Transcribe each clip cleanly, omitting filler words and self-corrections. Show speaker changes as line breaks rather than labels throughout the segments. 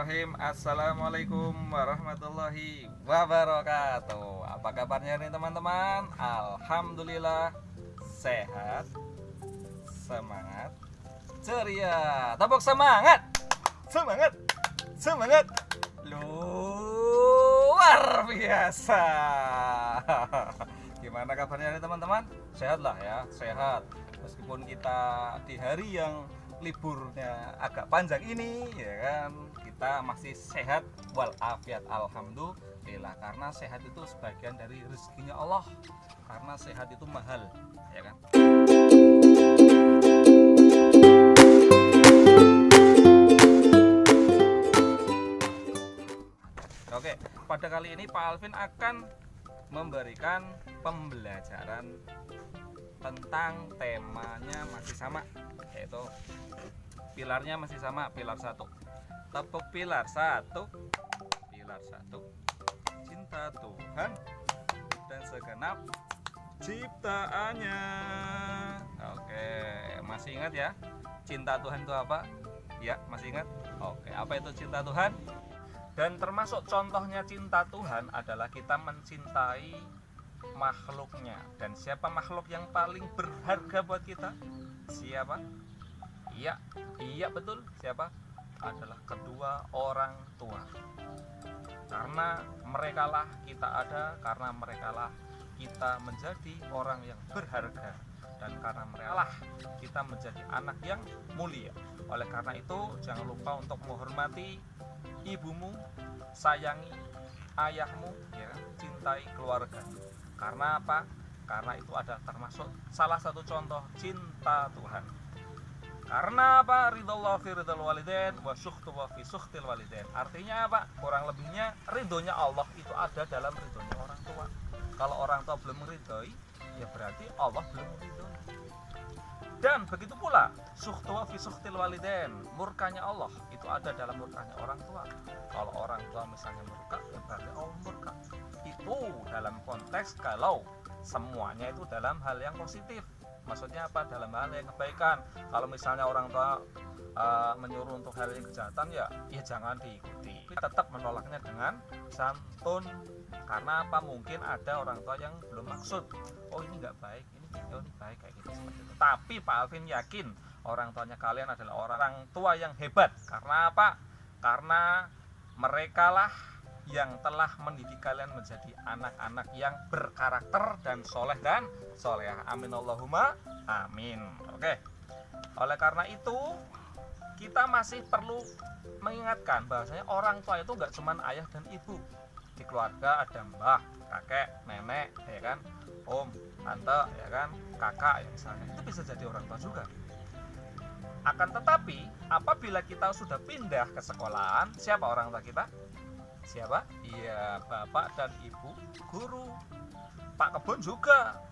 Bismillahirrahmanirrahim. Assalamualaikum warahmatullahi wabarakatuh. Apa kabarnya nih teman-teman? Alhamdulillah sehat, semangat, ceria. Tepuk semangat, semangat, semangat. Luar biasa. Gimana kabarnya nih teman-teman? Sehat lah ya, sehat. Meskipun kita di hari yang liburnya agak panjang ini ya kan, kita masih sehat walafiat, alhamdulillah. Karena sehat itu sebagian dari rezekinya Allah, karena sehat itu mahal ya kan. Oke, pada kali ini Pak Alvin akan memberikan pembelajaran tentang temanya masih sama, yaitu pilarnya masih sama, pilar 1. Tepuk pilar 1. Pilar 1. Cinta Tuhan dan segenap ciptaannya. Oke, masih ingat ya? Cinta Tuhan itu apa? Ya, masih ingat? Oke, apa itu cinta Tuhan? Dan termasuk contohnya cinta Tuhan adalah kita mencintai makhluknya. Dan siapa makhluk yang paling berharga buat kita? Siapa? Iya betul, siapa? Adalah kedua orang tua. Karena merekalah kita ada, karena merekalah kita menjadi orang yang berharga, dan karena merekalah kita menjadi anak yang mulia. Oleh karena itu jangan lupa untuk menghormati ibumu, sayangi ayahmu ya, cintai keluarga. Karena apa? Karena itu adalah termasuk salah satu contoh cinta Tuhan. Karena apa? Ridallahu fi ridal walidain wa sukhtu wa fi sukhtil walidain. Artinya apa? Kurang lebihnya ridhonya Allah itu ada dalam ridhonya orang tua. Kalau orang tua belum meridhoi, ya berarti Allah belum meridhoi. Dan begitu pula sukhtu wa fi sukhtil walidain, murkanya Allah itu ada dalam murkanya orang tua. Kalau orang tua misalnya murka, ya berarti Allah murka. Itu dalam konteks kalau semuanya itu dalam hal yang positif. Maksudnya apa? Dalam hal yang kebaikan. Kalau misalnya orang tua menyuruh untuk hal yang kejahatan, ya jangan diikuti. Tetap menolaknya dengan santun. Karena apa? Mungkin ada orang tua yang belum maksud. Oh ini nggak baik, ini baik kayak gitu seperti itu. Tapi Pak Alvin yakin orang tuanya kalian adalah orang tua yang hebat. Karena apa? Karena merekalah yang telah mendidik kalian menjadi anak-anak yang berkarakter dan soleh dan solehah. Amin Allahumma amin. Oke. Oleh karena itu kita masih perlu mengingatkan bahwasanya orang tua itu nggak cuma ayah dan ibu. Di keluarga ada mbah, kakek, nenek, ya kan, om, tante, ya kan, kakak, ya misalnya. Itu bisa jadi orang tua juga. Akan tetapi apabila kita sudah pindah ke sekolahan, siapa orang tua kita? Siapa? Iya, bapak dan ibu guru. Pak kebun juga.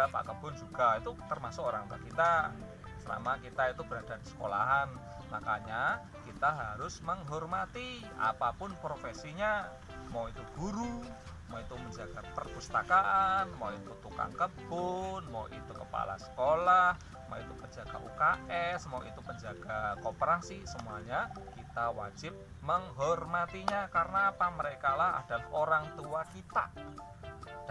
Pak kebun juga itu termasuk orang tua kita selama kita itu berada di sekolahan. Makanya kita harus menghormati apapun profesinya, mau itu guru, mau itu menjaga perpustakaan, mau itu tukang kebun, mau itu kepala sekolah, mau itu penjaga UKS, mau itu penjaga koperasi, semuanya kita wajib menghormatinya. Karena apa? Merekalah adalah orang tua kita,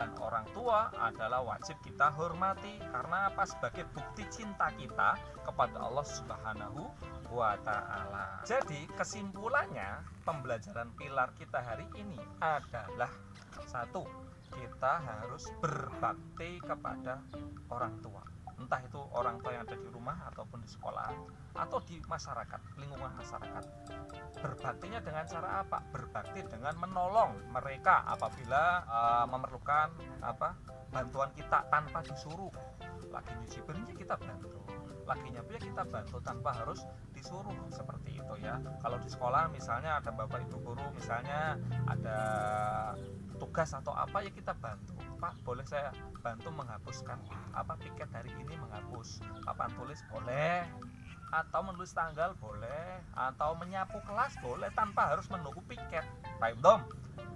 dan orang tua adalah wajib kita hormati. Karena apa? Sebagai bukti cinta kita kepada Allah Subhanahu wa ta'ala. Jadi kesimpulannya pembelajaran pilar kita hari ini adalah 1. Kita harus berbakti kepada orang tua, entah itu orang tua yang ada di rumah ataupun di sekolah atau di masyarakat, lingkungan masyarakat. Berbaktinya dengan cara apa? Berbakti dengan menolong mereka apabila memerlukan bantuan kita tanpa disuruh. Lagi nyuci piringnya kita bantu, lagi nyapu ya kita bantu tanpa harus disuruh, seperti itu ya. Kalau di sekolah misalnya ada bapak ibu guru, misalnya ada tugas atau apa, ya kita bantu. Pak, boleh saya bantu menghapuskan piket hari ini, menghapus papan tulis boleh, atau menulis tanggal boleh, atau menyapu kelas boleh tanpa harus menunggu piket. Baik dong,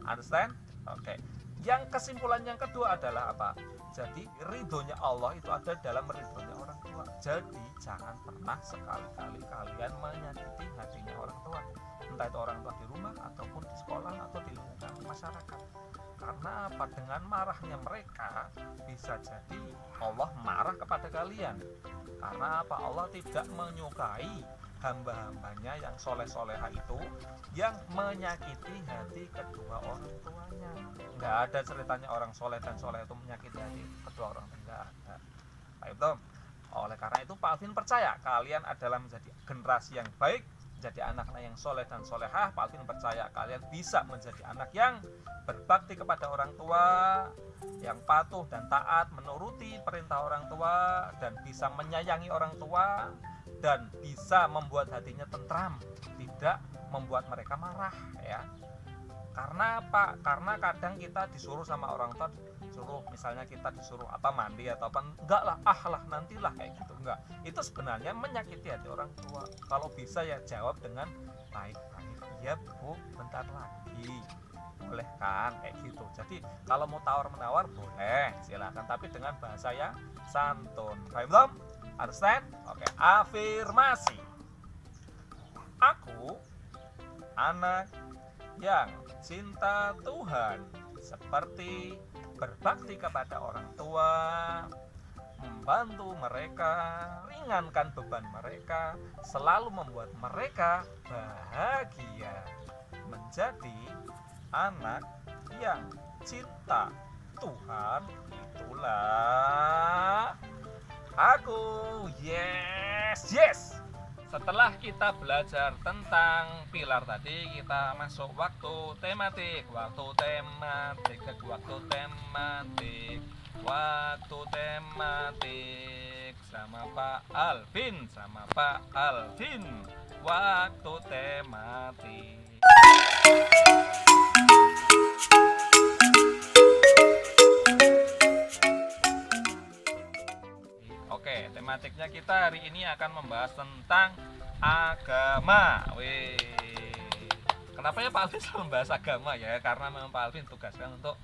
understand? Oke. Yang kesimpulan yang kedua adalah apa? Jadi ridhonya Allah itu ada dalam ridhonya orang tua.
tua. Jadi jangan pernah sekali-kali kalian menyakiti hatinya orang tua, entah itu orang tua di rumah ataupun di sekolah atau di lingkungan masyarakat. Karena apa? Dengan marahnya mereka bisa jadi Allah marah kepada kalian. Karena apa? Allah tidak menyukai hamba-hambanya yang soleh-soleha itu yang menyakiti hati kedua orang tuanya. Nggak ada ceritanya orang soleh dan soleh itu menyakiti hati kedua orang tua, nggak ada. Nah, itu oleh karena itu Pak Alvin percaya kalian adalah menjadi generasi yang baik, jadi anak yang soleh dan solehah. Pak Alvin percaya kalian bisa menjadi anak yang berbakti kepada orang tua, yang patuh dan taat menuruti perintah orang tua, dan bisa menyayangi orang tua, dan bisa membuat hatinya tentram, tidak membuat mereka marah, ya. Karena apa? Karena kadang kita disuruh sama orang tua, misalnya kita disuruh apa, mandi atau apa, enggak lah, nantilah, kayak gitu. Enggak, itu sebenarnya menyakiti hati orang tua. Kalau bisa ya jawab dengan baik-baik, iya Bu, bentar lagi, boleh kan, kayak gitu. Jadi kalau mau tawar-menawar boleh, silakan, tapi dengan bahasa yang santun. Paham belum? Understand? Oke, afirmasi. Aku anak yang cinta Tuhan, seperti berbakti kepada orang tua, membantu mereka, ringankan beban mereka, selalu membuat mereka bahagia. Menjadi anak yang cinta Tuhan, itulah aku. Yes.
Setelah kita belajar tentang pilar tadi, kita masuk waktu tematik. Waktu tematik sama Pak Alvin. Waktu tematik. Oke, tematiknya kita hari ini akan membahas tentang agama. Kenapa ya Pak Alvin selalu membahas agama ya? Karena memang Pak Alvin tugaskan untuk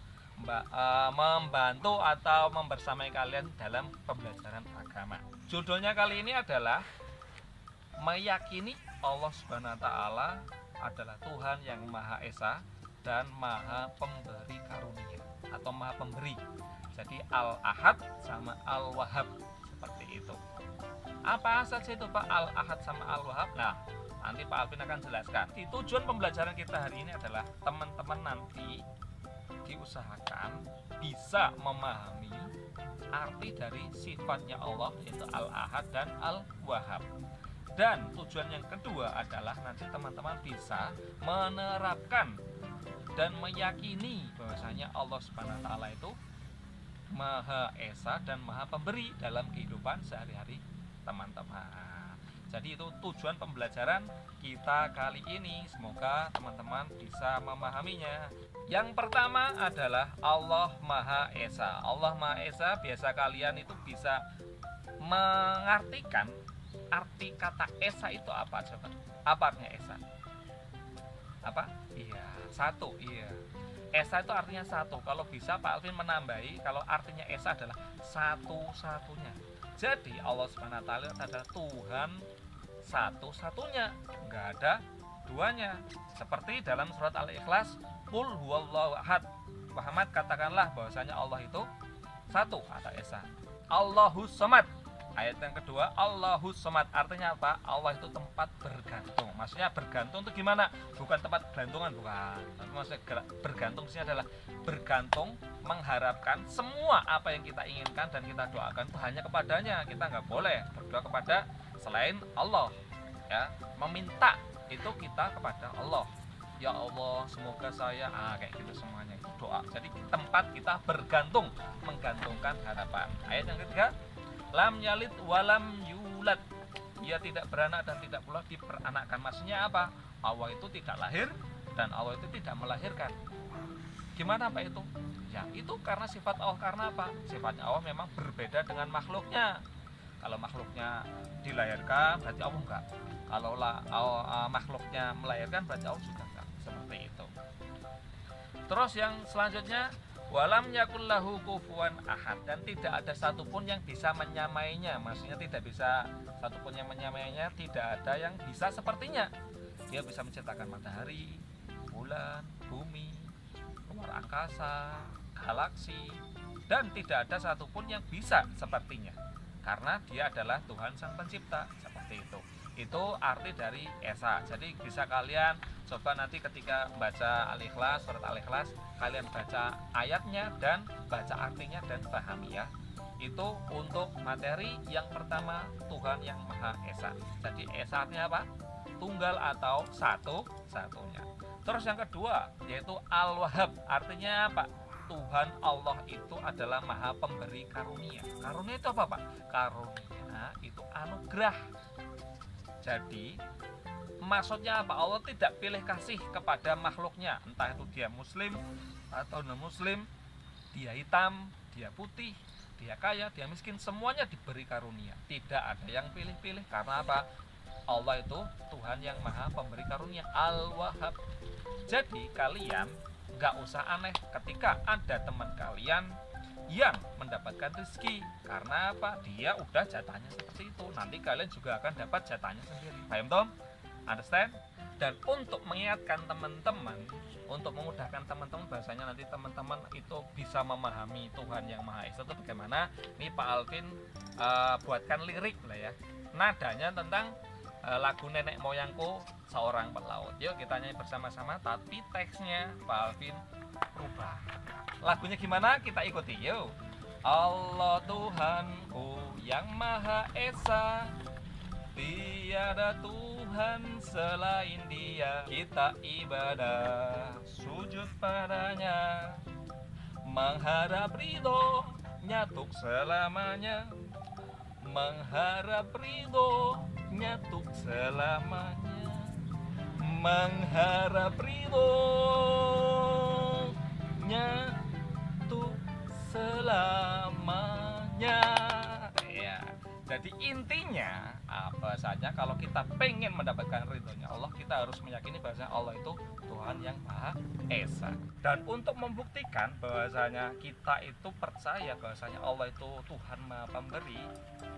membantu atau membersamai kalian dalam pembelajaran agama. Judulnya kali ini adalah meyakini Allah Subhanahu wa taala adalah Tuhan yang Maha Esa dan Maha Pemberi karunia atau Maha Pemberi. Jadi Al-Ahad sama Al-Wahhab, seperti itu. Apa saja itu Pak Al-Ahad sama Al-Wahhab? Nah, nanti Pak Alvin akan jelaskan. Tujuan pembelajaran kita hari ini adalah teman-teman nanti diusahakan bisa memahami arti dari sifatnya Allah, yaitu Al-Ahad dan Al-Wahhab. Dan tujuan yang kedua adalah nanti teman-teman bisa menerapkan dan meyakini bahwasanya Allah Subhanahu wa taala itu Maha Esa dan Maha Pemberi dalam kehidupan sehari-hari teman-teman. Jadi itu tujuan pembelajaran kita kali ini. Semoga teman-teman bisa memahaminya. Yang pertama adalah Allah Maha Esa. Allah Maha Esa biasa kalian itu bisa mengartikan arti kata Esa itu apa coba? Apa artinya Esa? Apa? Iya, satu. Iya. Esa itu artinya satu. Kalau bisa Pak Alvin menambahi, kalau artinya Esa adalah satu-satunya. Jadi Allah Subhanahu wa taala adalah Tuhan satu-satunya, nggak ada duanya. Seperti dalam surat Al-Ikhlas, Qul huwallahu ahad. Muhammad, katakanlah bahwasanya Allah itu satu atau Esa. Allahus Samad. Ayat yang kedua, Allahus Samad, artinya apa? Allah itu tempat bergantung. Maksudnya bergantung itu gimana? Bukan tempat gelantungan, bukan. Maksudnya bergantung sini adalah bergantung, mengharapkan semua apa yang kita inginkan dan kita doakan itu hanya kepadanya. Kita nggak boleh berdoa kepada selain Allah. Ya, meminta itu kita kepada Allah. Ya Allah, semoga saya kayak gitu semuanya itu doa. Jadi tempat kita bergantung, menggantungkan harapan. Ayat yang ketiga, lam yalid walam yulad. Ia tidak beranak dan tidak pula diperanakkan. Maksudnya apa? Allah itu tidak lahir dan Allah itu tidak melahirkan. Gimana Pak itu? Ya itu karena sifat Allah. Karena apa? Sifatnya Allah memang berbeda dengan makhluknya. Kalau makhluknya dilahirkan berarti Allah enggak. Kalau makhluknya melahirkan berarti Allah juga enggak. Seperti itu. Terus yang selanjutnya,
Walam yakul lahu kufuwan ahad, dan tidak ada satupun yang bisa menyamainya. Maksudnya tidak bisa satupun yang menyamainya, tidak ada yang bisa sepertinya. Dia bisa menciptakan matahari, bulan, bumi, luar angkasa, galaksi, dan tidak ada satupun yang bisa sepertinya, karena dia adalah Tuhan Sang Pencipta. Seperti itu arti dari Esa. Jadi bisa kalian coba nanti ketika baca Al-Ikhlas, surat Al-Ikhlas, kalian baca ayatnya dan baca artinya dan pahami ya. Itu untuk materi yang pertama, Tuhan yang Maha Esa. Jadi Esa artinya apa? Tunggal atau satu-satunya. Terus yang kedua yaitu Al-Wahhab, artinya apa? Tuhan Allah itu adalah Maha Pemberi karunia. Karunia itu apa, Pak? Karunia itu anugerah. Jadi maksudnya apa? Allah tidak pilih kasih kepada makhluknya, entah itu dia muslim atau non muslim, dia hitam, dia putih, dia kaya, dia miskin, semuanya diberi karunia. Tidak ada yang pilih-pilih. Karena apa? Allah itu Tuhan yang Maha Pemberi karunia, Al-Wahhab. Jadi kalian nggak usah aneh ketika ada teman kalian yang mendapatkan rezeki. Karena apa? Dia udah jatahnya seperti itu. Nanti kalian juga akan dapat jatahnya sendiri. Paham, Tom? Understand? Dan untuk mengingatkan teman-teman, untuk memudahkan teman-teman, bahasanya nanti teman-teman itu bisa memahami Tuhan yang Maha Esa itu bagaimana. Ini Pak Alvin buatkan lirik lah ya. Nadanya tentang lagu Nenek Moyangku Seorang Pelaut. Yuk kita nyanyi bersama-sama, tapi teksnya Pak Alvin rubah. Lagunya gimana? Kita ikuti yuk. Allah Tuhanku yang Maha Esa, tiada Tuhan selain Dia. Kita ibadah, sujud padanya, mengharap ridho-Nya tuk selamanya, mengharap ridho-Nya tuk selamanya, mengharap ridho-Nya tuk selamanya. Ya, jadi intinya apa saja, kalau kita pengen mendapatkan ridhonya Allah, kita harus meyakini bahwa Allah itu Tuhan yang Maha Esa. Dan untuk membuktikan bahwasanya kita itu percaya bahwasanya Allah itu Tuhan Maha Pemberi,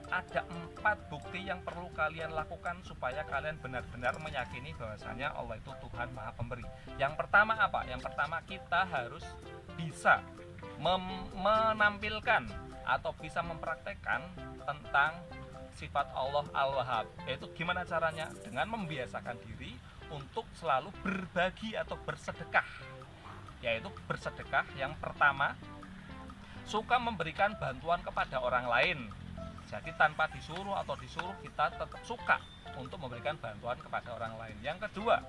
ada 4 bukti yang perlu kalian lakukan supaya kalian benar-benar meyakini bahwasanya Allah itu Tuhan Maha Pemberi. Yang pertama apa? Yang pertama, kita harus bisa menampilkan atau bisa mempraktekkan tentang sifat Allah Al-Wahhab. Yaitu gimana caranya? Dengan membiasakan diri untuk selalu berbagi atau bersedekah. Yaitu bersedekah yang pertama, suka memberikan bantuan kepada orang lain. Jadi tanpa disuruh atau disuruh, kita tetap suka untuk memberikan bantuan kepada orang lain. Yang kedua,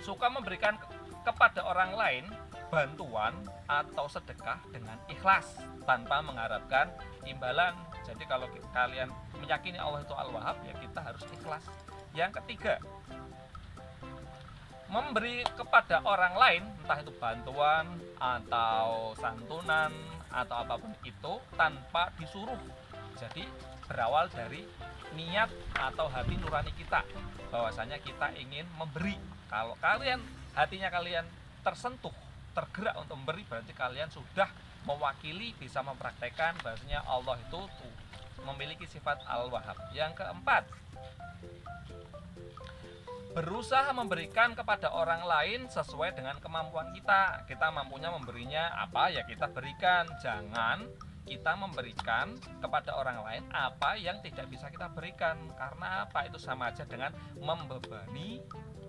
suka memberikan kepada orang lain bantuan atau sedekah dengan ikhlas tanpa mengharapkan imbalan. Jadi kalau kalian meyakini Allah itu Al-Wahhab, ya kita harus ikhlas. Yang ketiga, memberi kepada orang lain, entah itu bantuan atau santunan atau apapun itu, tanpa disuruh. Jadi berawal dari niat atau hati nurani kita, bahwasanya kita ingin memberi. Kalau hatinya kalian tersentuh, tergerak untuk memberi, berarti kalian sudah mewakili, bisa mempraktekkan bahwasanya Allah itu memiliki sifat Al-Wahhab. Yang keempat, berusaha memberikan kepada orang lain sesuai dengan kemampuan kita. Kita mampunya memberinya apa, ya kita berikan. Jangan kita memberikan kepada orang lain apa yang tidak bisa kita berikan. Karena apa? Itu sama aja dengan membebani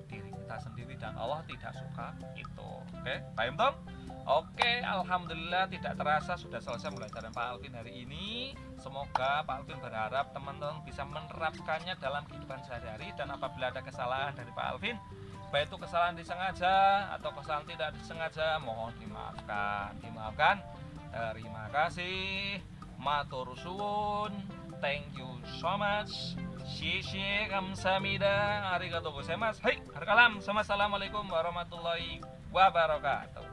diri kita sendiri, dan Allah tidak suka itu. Oke, paham Tom? Oke, alhamdulillah tidak terasa sudah selesai pembelajaran Pak Alvin hari ini. Semoga Pak Alvin berharap teman-teman bisa menerapkannya dalam kehidupan sehari-hari, dan apabila ada kesalahan dari Pak Alvin, baik itu kesalahan disengaja atau kesalahan tidak disengaja, mohon dimaafkan. Terima kasih. Matur suwun. Thank you so much. Shishi kamsamida. Arigatou gozaimasu. Hai, harkalam. Assalamualaikum warahmatullahi wabarakatuh.